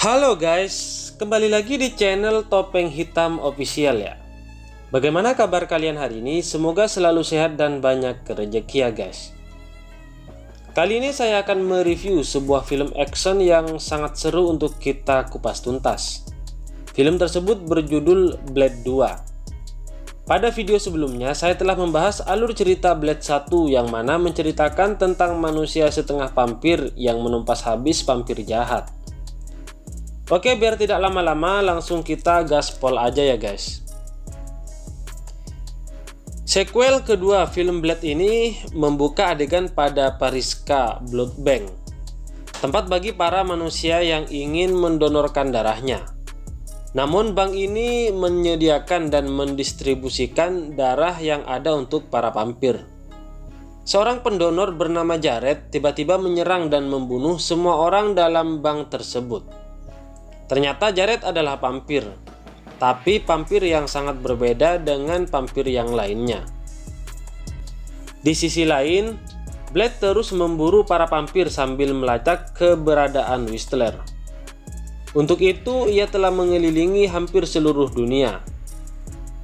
Halo guys, kembali lagi di channel Topeng Hitam Official ya. Bagaimana kabar kalian hari ini? Semoga selalu sehat dan banyak rezeki ya guys. Kali ini saya akan mereview sebuah film action yang sangat seru untuk kita kupas tuntas. Film tersebut berjudul Blade 2. Pada video sebelumnya saya telah membahas alur cerita Blade 1 yang mana menceritakan tentang manusia setengah vampir yang menumpas habis vampir jahat. Oke, biar tidak lama-lama langsung kita gaspol aja ya guys. Sequel kedua film Blade ini membuka adegan pada Pariska Blood Bank, tempat bagi para manusia yang ingin mendonorkan darahnya. Namun bank ini menyediakan dan mendistribusikan darah yang ada untuk para vampir. Seorang pendonor bernama Jared tiba-tiba menyerang dan membunuh semua orang dalam bank tersebut. Ternyata Jared adalah vampir, tapi vampir yang sangat berbeda dengan vampir yang lainnya. Di sisi lain, Blade terus memburu para vampir sambil melacak keberadaan Whistler. Untuk itu, ia telah mengelilingi hampir seluruh dunia.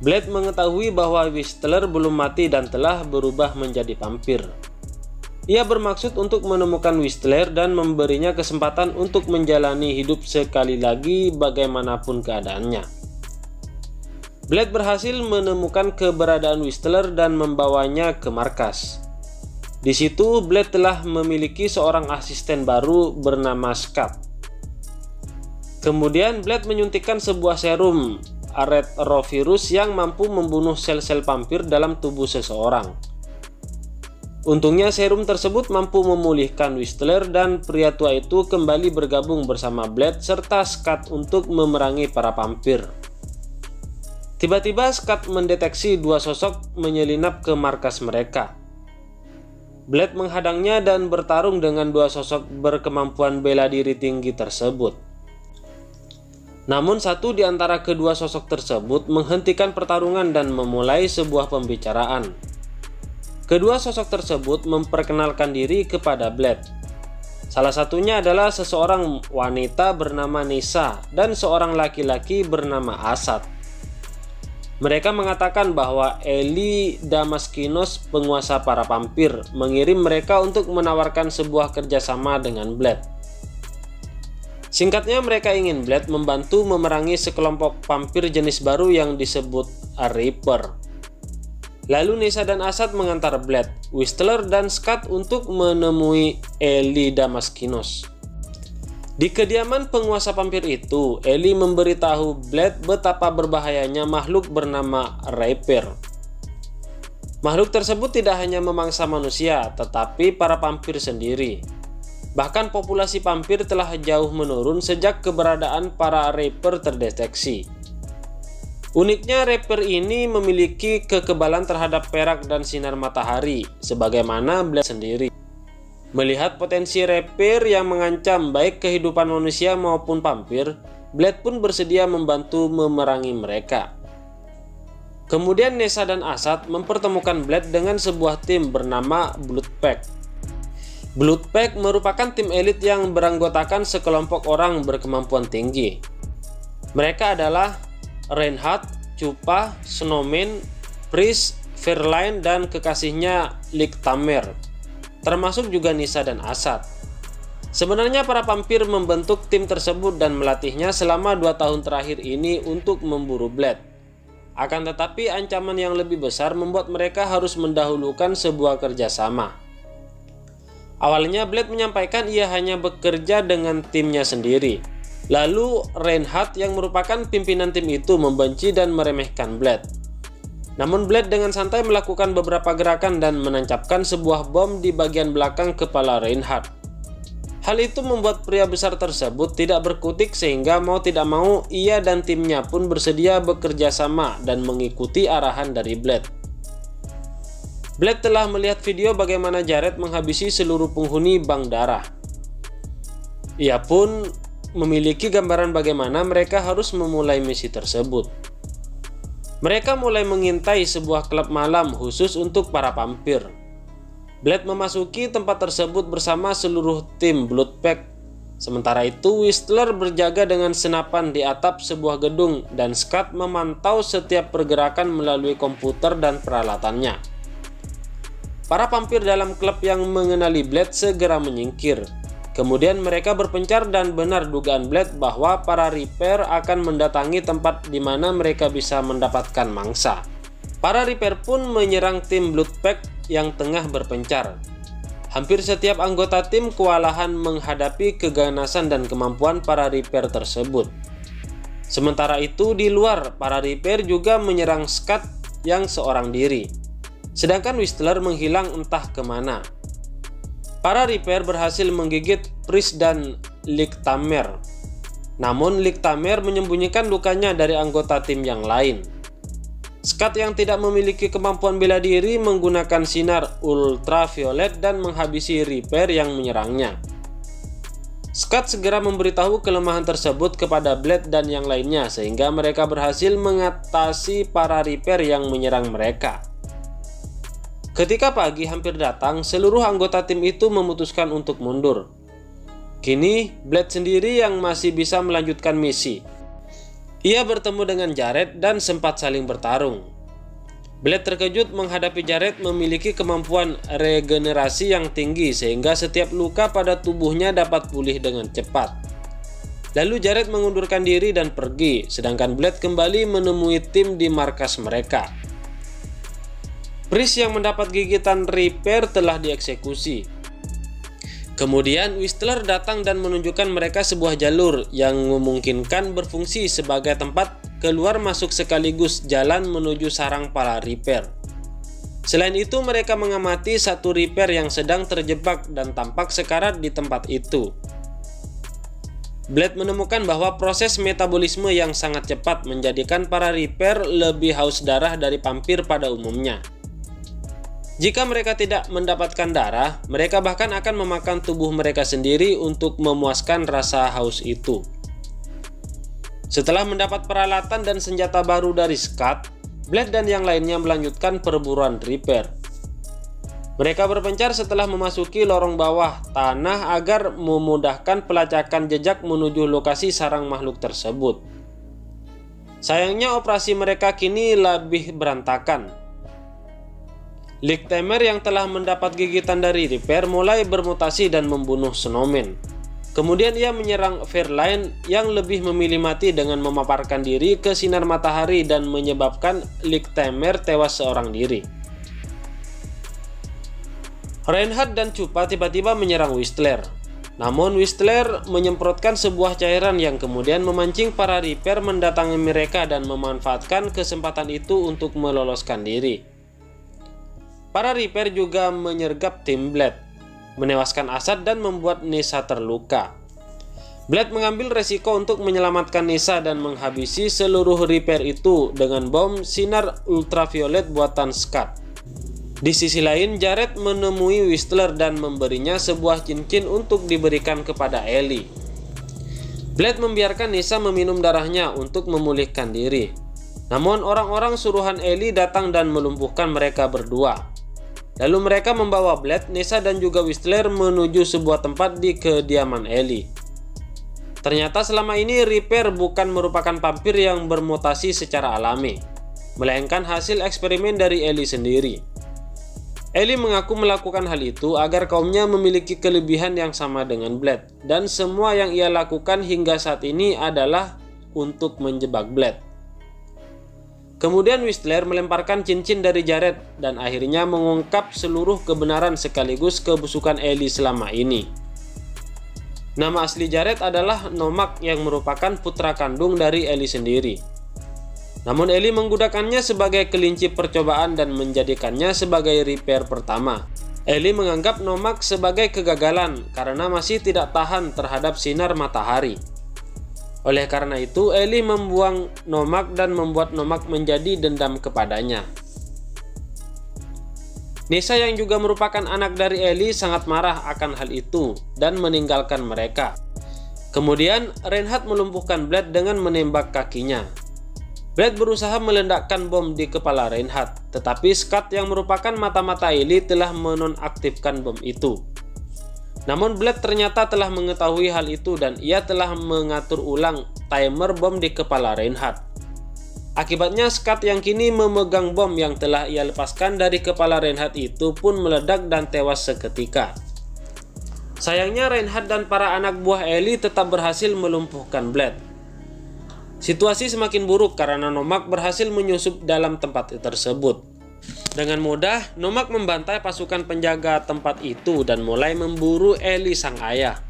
Blade mengetahui bahwa Whistler belum mati dan telah berubah menjadi vampir. Ia bermaksud untuk menemukan Whistler dan memberinya kesempatan untuk menjalani hidup sekali lagi bagaimanapun keadaannya. Blade berhasil menemukan keberadaan Whistler dan membawanya ke markas. Di situ, Blade telah memiliki seorang asisten baru bernama Scott. Kemudian Blade menyuntikkan sebuah serum retrovirus yang mampu membunuh sel-sel vampir dalam tubuh seseorang. Untungnya serum tersebut mampu memulihkan Whistler dan pria tua itu kembali bergabung bersama Blade serta Scott untuk memerangi para vampir. Tiba-tiba Scott mendeteksi dua sosok menyelinap ke markas mereka. Blade menghadangnya dan bertarung dengan dua sosok berkemampuan bela diri tinggi tersebut. Namun satu di antara kedua sosok tersebut menghentikan pertarungan dan memulai sebuah pembicaraan. Kedua sosok tersebut memperkenalkan diri kepada Blade. Salah satunya adalah seseorang wanita bernama Nisa dan seorang laki-laki bernama Asad. Mereka mengatakan bahwa Eli Damaskinos, penguasa para vampir, mengirim mereka untuk menawarkan sebuah kerjasama dengan Blade. Singkatnya, mereka ingin Blade membantu memerangi sekelompok vampir jenis baru yang disebut Reaper. Lalu Nisa dan Asad mengantar Blade, Whistler, dan Scott untuk menemui Eli Damaskinos. Di kediaman penguasa vampir itu, Eli memberitahu Blade betapa berbahayanya makhluk bernama Reaper. Makhluk tersebut tidak hanya memangsa manusia, tetapi para vampir sendiri. Bahkan populasi vampir telah jauh menurun sejak keberadaan para Reaper terdeteksi. Uniknya, Reaper ini memiliki kekebalan terhadap perak dan sinar matahari, sebagaimana Blade sendiri. Melihat potensi Reaper yang mengancam baik kehidupan manusia maupun vampir, Blade pun bersedia membantu memerangi mereka. Kemudian Nisa dan Asad mempertemukan Blade dengan sebuah tim bernama Blood Pact. Blood Pact merupakan tim elit yang beranggotakan sekelompok orang berkemampuan tinggi. Mereka adalah Reinhardt, Chupa, Snowman, Priest, Verlaine, dan kekasihnya Lichthammer, termasuk juga Nisa dan Asad. Sebenarnya para vampir membentuk tim tersebut dan melatihnya selama 2 tahun terakhir ini untuk memburu Blade. Akan tetapi ancaman yang lebih besar membuat mereka harus mendahulukan sebuah kerjasama. Awalnya Blade menyampaikan ia hanya bekerja dengan timnya sendiri. Lalu Reinhardt yang merupakan pimpinan tim itu membenci dan meremehkan Blade. Namun Blade dengan santai melakukan beberapa gerakan dan menancapkan sebuah bom di bagian belakang kepala Reinhardt. Hal itu membuat pria besar tersebut tidak berkutik sehingga mau tidak mau ia dan timnya pun bersedia bekerja sama dan mengikuti arahan dari Blade. Blade telah melihat video bagaimana Jared menghabisi seluruh penghuni bank darah. Ia pun memiliki gambaran bagaimana mereka harus memulai misi tersebut. Mereka mulai mengintai sebuah klub malam khusus untuk para vampir. Blade memasuki tempat tersebut bersama seluruh tim Blood Pact. Sementara itu, Whistler berjaga dengan senapan di atap sebuah gedung dan Scott memantau setiap pergerakan melalui komputer dan peralatannya. Para vampir dalam klub yang mengenali Blade segera menyingkir. Kemudian mereka berpencar dan benar dugaan Blade bahwa para Reaper akan mendatangi tempat di mana mereka bisa mendapatkan mangsa. Para Reaper pun menyerang tim Bloodpack yang tengah berpencar. Hampir setiap anggota tim kewalahan menghadapi keganasan dan kemampuan para Reaper tersebut. Sementara itu di luar, para Reaper juga menyerang Scott yang seorang diri. Sedangkan Whistler menghilang entah kemana. Para Reaper berhasil menggigit Priest dan Lichtamer. Namun Lichtamer menyembunyikan lukanya dari anggota tim yang lain. Scott yang tidak memiliki kemampuan bela diri menggunakan sinar ultraviolet dan menghabisi Reaper yang menyerangnya. Scott segera memberitahu kelemahan tersebut kepada Blade dan yang lainnya sehingga mereka berhasil mengatasi para Reaper yang menyerang mereka. Ketika pagi hampir datang, seluruh anggota tim itu memutuskan untuk mundur. Kini, Blade sendiri yang masih bisa melanjutkan misi. Ia bertemu dengan Jared dan sempat saling bertarung. Blade terkejut menghadapi Jared memiliki kemampuan regenerasi yang tinggi sehingga setiap luka pada tubuhnya dapat pulih dengan cepat. Lalu Jared mengundurkan diri dan pergi, sedangkan Blade kembali menemui tim di markas mereka. Priest yang mendapat gigitan Reaper telah dieksekusi. Kemudian Whistler datang dan menunjukkan mereka sebuah jalur yang memungkinkan berfungsi sebagai tempat keluar masuk sekaligus jalan menuju sarang para Reaper. Selain itu mereka mengamati satu Reaper yang sedang terjebak dan tampak sekarat di tempat itu. Blade menemukan bahwa proses metabolisme yang sangat cepat menjadikan para Reaper lebih haus darah dari vampir pada umumnya. Jika mereka tidak mendapatkan darah, mereka bahkan akan memakan tubuh mereka sendiri untuk memuaskan rasa haus itu. Setelah mendapat peralatan dan senjata baru dari Scott, Blade dan yang lainnya melanjutkan perburuan Reaper. Mereka berpencar setelah memasuki lorong bawah tanah agar memudahkan pelacakan jejak menuju lokasi sarang makhluk tersebut. Sayangnya operasi mereka kini lebih berantakan. Lichtamer yang telah mendapat gigitan dari Reaper mulai bermutasi dan membunuh Snowman. Kemudian ia menyerang Fairlane yang lebih memilih mati dengan memaparkan diri ke sinar matahari dan menyebabkan Lichtamer tewas seorang diri. Reinhardt dan Chupa tiba-tiba menyerang Whistler. Namun Whistler menyemprotkan sebuah cairan yang kemudian memancing para Reaper mendatangi mereka dan memanfaatkan kesempatan itu untuk meloloskan diri. Para Reaper juga menyergap tim Blade, menewaskan Assad dan membuat Nyssa terluka. Blade mengambil resiko untuk menyelamatkan Nyssa dan menghabisi seluruh Reaper itu dengan bom sinar ultraviolet buatan Scott. Di sisi lain, Jared menemui Whistler dan memberinya sebuah cincin untuk diberikan kepada Ellie. Blade membiarkan Nyssa meminum darahnya untuk memulihkan diri. Namun orang-orang suruhan Ellie datang dan melumpuhkan mereka berdua. Lalu mereka membawa Blade, Nyssa dan juga Whistler menuju sebuah tempat di kediaman Ellie. Ternyata selama ini Reaper bukan merupakan vampir yang bermutasi secara alami, melainkan hasil eksperimen dari Ellie sendiri. Ellie mengaku melakukan hal itu agar kaumnya memiliki kelebihan yang sama dengan Blade, dan semua yang ia lakukan hingga saat ini adalah untuk menjebak Blade. Kemudian Whistler melemparkan cincin dari Jared dan akhirnya mengungkap seluruh kebenaran sekaligus kebusukan Ellie selama ini. Nama asli Jared adalah Nomak yang merupakan putra kandung dari Ellie sendiri. Namun Ellie menggunakannya sebagai kelinci percobaan dan menjadikannya sebagai Reaper pertama. Ellie menganggap Nomak sebagai kegagalan karena masih tidak tahan terhadap sinar matahari. Oleh karena itu, Ellie membuang Nomak dan membuat Nomak menjadi dendam kepadanya. Nyssa yang juga merupakan anak dari Ellie sangat marah akan hal itu dan meninggalkan mereka. Kemudian, Reinhardt melumpuhkan Blade dengan menembak kakinya. Blade berusaha meledakkan bom di kepala Reinhardt, tetapi Scott yang merupakan mata-mata Ellie telah menonaktifkan bom itu. Namun Blade ternyata telah mengetahui hal itu dan ia telah mengatur ulang timer bom di kepala Reinhardt. Akibatnya Scott yang kini memegang bom yang telah ia lepaskan dari kepala Reinhardt itu pun meledak dan tewas seketika. Sayangnya Reinhardt dan para anak buah Ellie tetap berhasil melumpuhkan Blade. Situasi semakin buruk karena Nomak berhasil menyusup dalam tempat tersebut. Dengan mudah, Nomak membantai pasukan penjaga tempat itu dan mulai memburu Ellie sang ayah.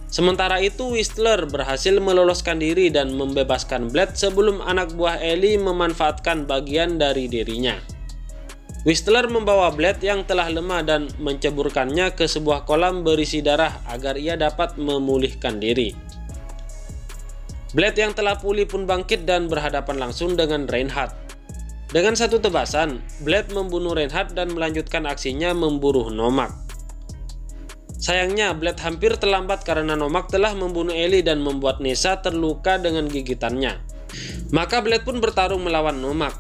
Sementara itu, Whistler berhasil meloloskan diri dan membebaskan Blade sebelum anak buah Ellie memanfaatkan bagian dari dirinya. Whistler membawa Blade yang telah lemah dan menceburkannya ke sebuah kolam berisi darah agar ia dapat memulihkan diri. Blade yang telah pulih pun bangkit dan berhadapan langsung dengan Reinhardt. Dengan satu tebasan, Blade membunuh Reinhardt dan melanjutkan aksinya memburu Nomak. Sayangnya, Blade hampir terlambat karena Nomak telah membunuh Ellie dan membuat Nessa terluka dengan gigitannya. Maka Blade pun bertarung melawan Nomak.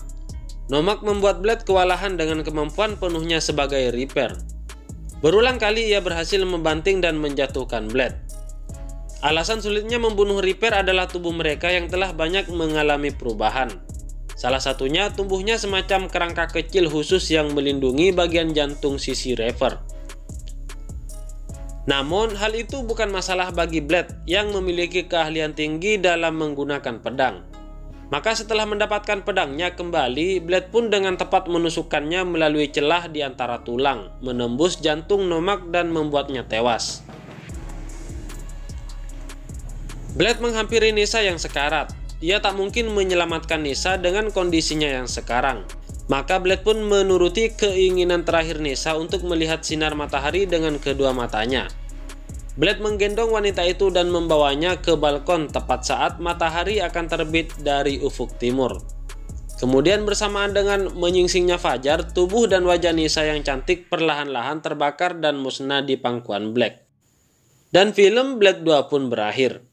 Nomak membuat Blade kewalahan dengan kemampuan penuhnya sebagai Reaper. Berulang kali ia berhasil membanting dan menjatuhkan Blade. Alasan sulitnya membunuh Reaper adalah tubuh mereka yang telah banyak mengalami perubahan. Salah satunya tumbuhnya semacam kerangka kecil khusus yang melindungi bagian jantung sisi Reaper. Namun hal itu bukan masalah bagi Blade yang memiliki keahlian tinggi dalam menggunakan pedang. Maka setelah mendapatkan pedangnya kembali, Blade pun dengan tepat menusukkannya melalui celah di antara tulang, menembus jantung Nomak dan membuatnya tewas. Blade menghampiri Nessa yang sekarat. Ia tak mungkin menyelamatkan Nessa dengan kondisinya yang sekarang. Maka Blade pun menuruti keinginan terakhir Nessa untuk melihat sinar matahari dengan kedua matanya. Blade menggendong wanita itu dan membawanya ke balkon tepat saat matahari akan terbit dari ufuk timur. Kemudian bersamaan dengan menyingsingnya fajar, tubuh dan wajah Nessa yang cantik perlahan-lahan terbakar dan musnah di pangkuan Blade. Dan film Blade 2 pun berakhir.